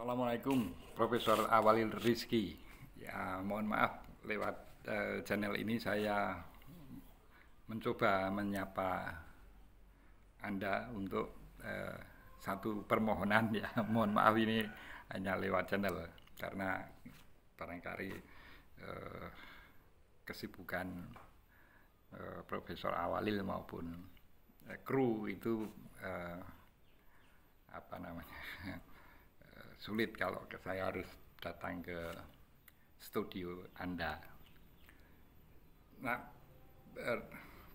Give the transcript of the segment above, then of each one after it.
Assalamualaikum, Profesor Awalil Rizki. Ya, mohon maaf lewat channel ini saya mencoba menyapa Anda untuk satu permohonan ya. Mohon maaf ini hanya lewat channel karena barangkali eh, kesibukan Profesor Awalil maupun kru itu eh, apa namanya sulit kalau saya harus datang ke studio Anda. Nah,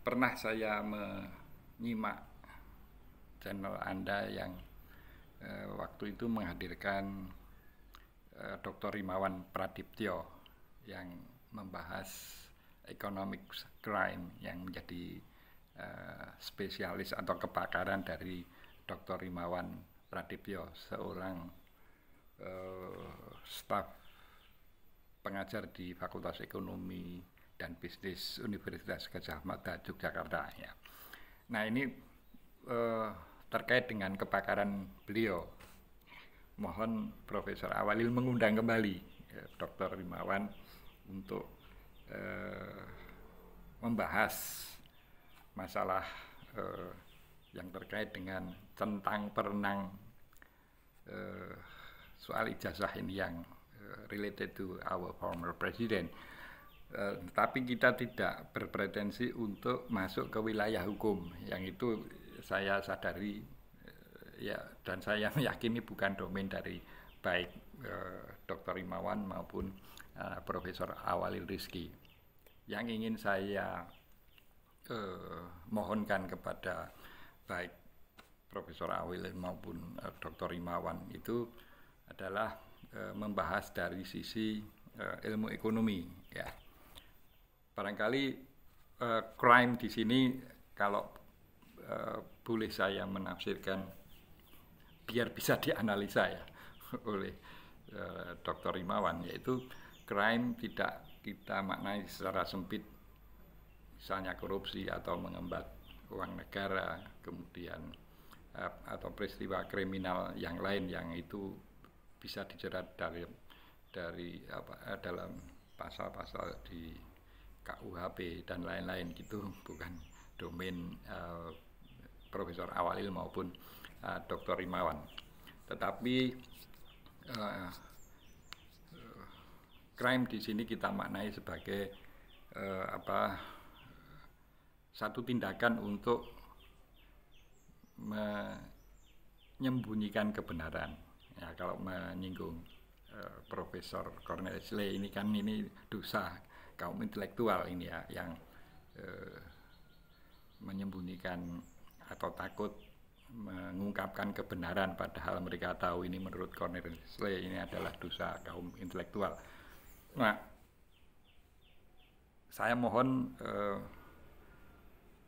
pernah saya menyimak channel Anda yang waktu itu menghadirkan Dr. Rimawan Pradiptyo yang membahas economic crime yang menjadi spesialis atau kepakaran dari Dr. Rimawan Pradiptyo, seorang staf pengajar di Fakultas Ekonomi dan Bisnis Universitas Gadjah Mada Yogyakarta ya. Nah ini terkait dengan kepakaran beliau, mohon Profesor Awalil mengundang kembali Dr. Rimawan untuk membahas masalah yang terkait dengan centang perenang soal ijazah ini yang related to our former president. Tapi kita tidak berpretensi untuk masuk ke wilayah hukum, yang itu saya sadari ya, dan saya meyakini bukan domain dari baik Dr. Rimawan maupun Profesor Awalil Rizki. Yang ingin saya mohonkan kepada baik Profesor Awalil maupun Dr. Rimawan itu adalah membahas dari sisi ilmu ekonomi ya. Barangkali crime di sini kalau boleh saya menafsirkan biar bisa dianalisa ya oleh Dr. Rimawan, yaitu crime tidak kita maknai secara sempit, misalnya korupsi atau mengembat uang negara, kemudian atau peristiwa kriminal yang lain yang itu bisa dijerat dari dalam pasal-pasal di KUHP dan lain-lain, gitu bukan domain Profesor Awalil maupun Dr. Rimawan. Tetapi crime di sini kita maknai sebagai satu tindakan untuk menyembunyikan kebenaran. Ya, kalau menyinggung Profesor Cornelius Lee ini kan ini dosa kaum intelektual ini ya, yang menyembunyikan atau takut mengungkapkan kebenaran padahal mereka tahu ini menurut Cornelius Lee ini adalah dosa kaum intelektual. Nah, saya mohon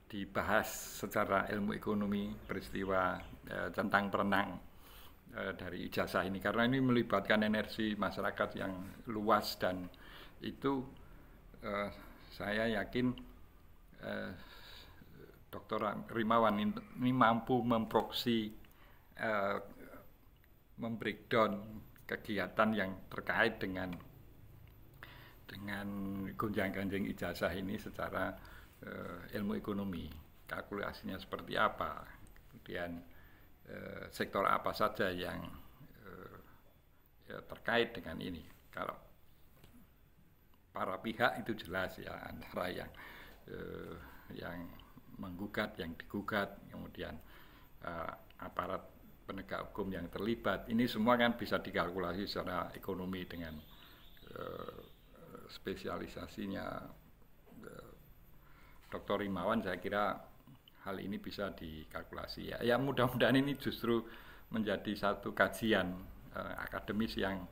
dibahas secara ilmu ekonomi peristiwa centang perenang dari ijazah ini, karena ini melibatkan energi masyarakat yang luas, dan itu saya yakin Dr. Rimawan ini mampu memproksi, membreakdown kegiatan yang terkait dengan gonjang-ganjing ijazah ini secara ilmu ekonomi, kalkulasinya seperti apa, kemudian sektor apa saja yang ya, terkait dengan ini. Kalau para pihak itu jelas ya, antara yang menggugat, yang digugat, kemudian aparat penegak hukum yang terlibat, ini semua kan bisa dikalkulasi secara ekonomi dengan spesialisasinya Dr. Rimawan. Saya kira hal ini bisa dikalkulasi ya. Ya mudah-mudahan ini justru menjadi satu kajian akademis yang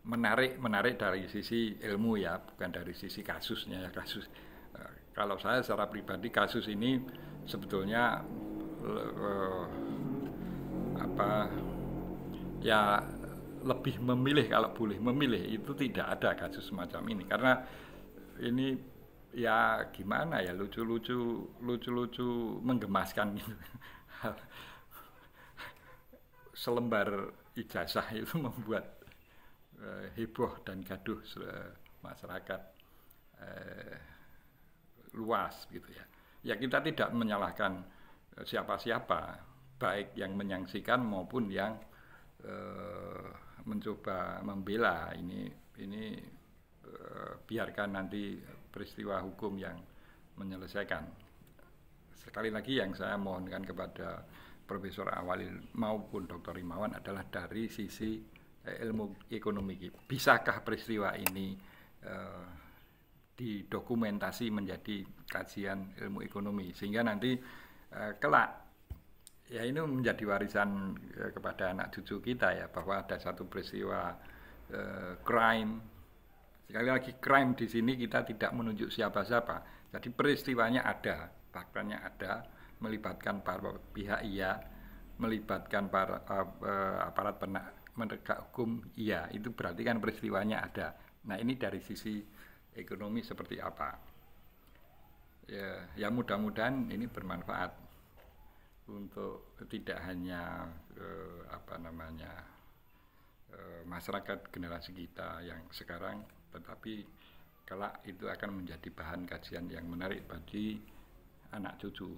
menarik dari sisi ilmu ya, bukan dari sisi kasusnya ya. Kalau saya secara pribadi, kasus ini sebetulnya ya lebih memilih, kalau boleh memilih itu tidak ada kasus semacam ini, karena ini ya gimana ya, lucu-lucu menggemaskan gitu. selembar ijazah itu membuat heboh dan gaduh masyarakat luas gitu ya. Ya kita tidak menyalahkan siapa-siapa, baik yang menyaksikan maupun yang mencoba membela ini biarkan nanti peristiwa hukum yang menyelesaikan. Sekali lagi yang saya mohonkan kepada Profesor Awalil maupun Dr. Rimawan adalah dari sisi ilmu ekonomi. Bisakah peristiwa ini didokumentasi menjadi kajian ilmu ekonomi sehingga nanti kelak ya ini menjadi warisan kepada anak cucu kita ya, bahwa ada satu peristiwa crime. Sekali lagi crime di sini kita tidak menunjuk siapa-siapa. Jadi peristiwanya ada, faktanya ada, melibatkan para pihak iya, melibatkan para aparat penegak hukum iya, itu berarti kan peristiwanya ada. Nah ini dari sisi ekonomi seperti apa? Ya mudah-mudahan ini bermanfaat untuk tidak hanya masyarakat generasi kita yang sekarang, tetapi kelak itu akan menjadi bahan kajian yang menarik bagi anak cucu.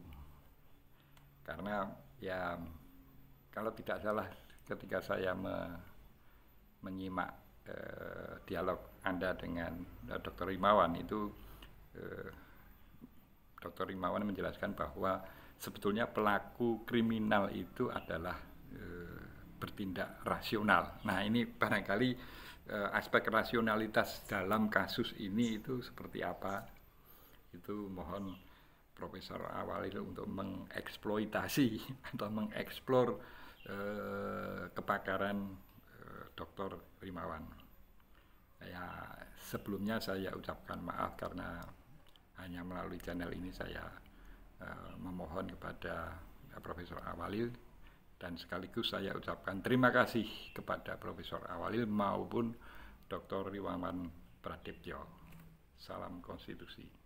Karena ya kalau tidak salah ketika saya menyimak dialog Anda dengan Dr. Rimawan itu Dr. Rimawan menjelaskan bahwa sebetulnya pelaku kriminal itu adalah bertindak rasional. Nah ini barangkali aspek rasionalitas dalam kasus ini itu seperti apa, itu mohon Profesor Awalil untuk mengeksploitasi atau mengeksplor kepakaran Dr. Rimawan. Ya, sebelumnya saya ucapkan maaf karena hanya melalui channel ini saya memohon kepada Profesor Awalil, dan sekaligus saya ucapkan terima kasih kepada Profesor Awalil maupun Dr. Rimawan Pradiptyo. Salam konstitusi.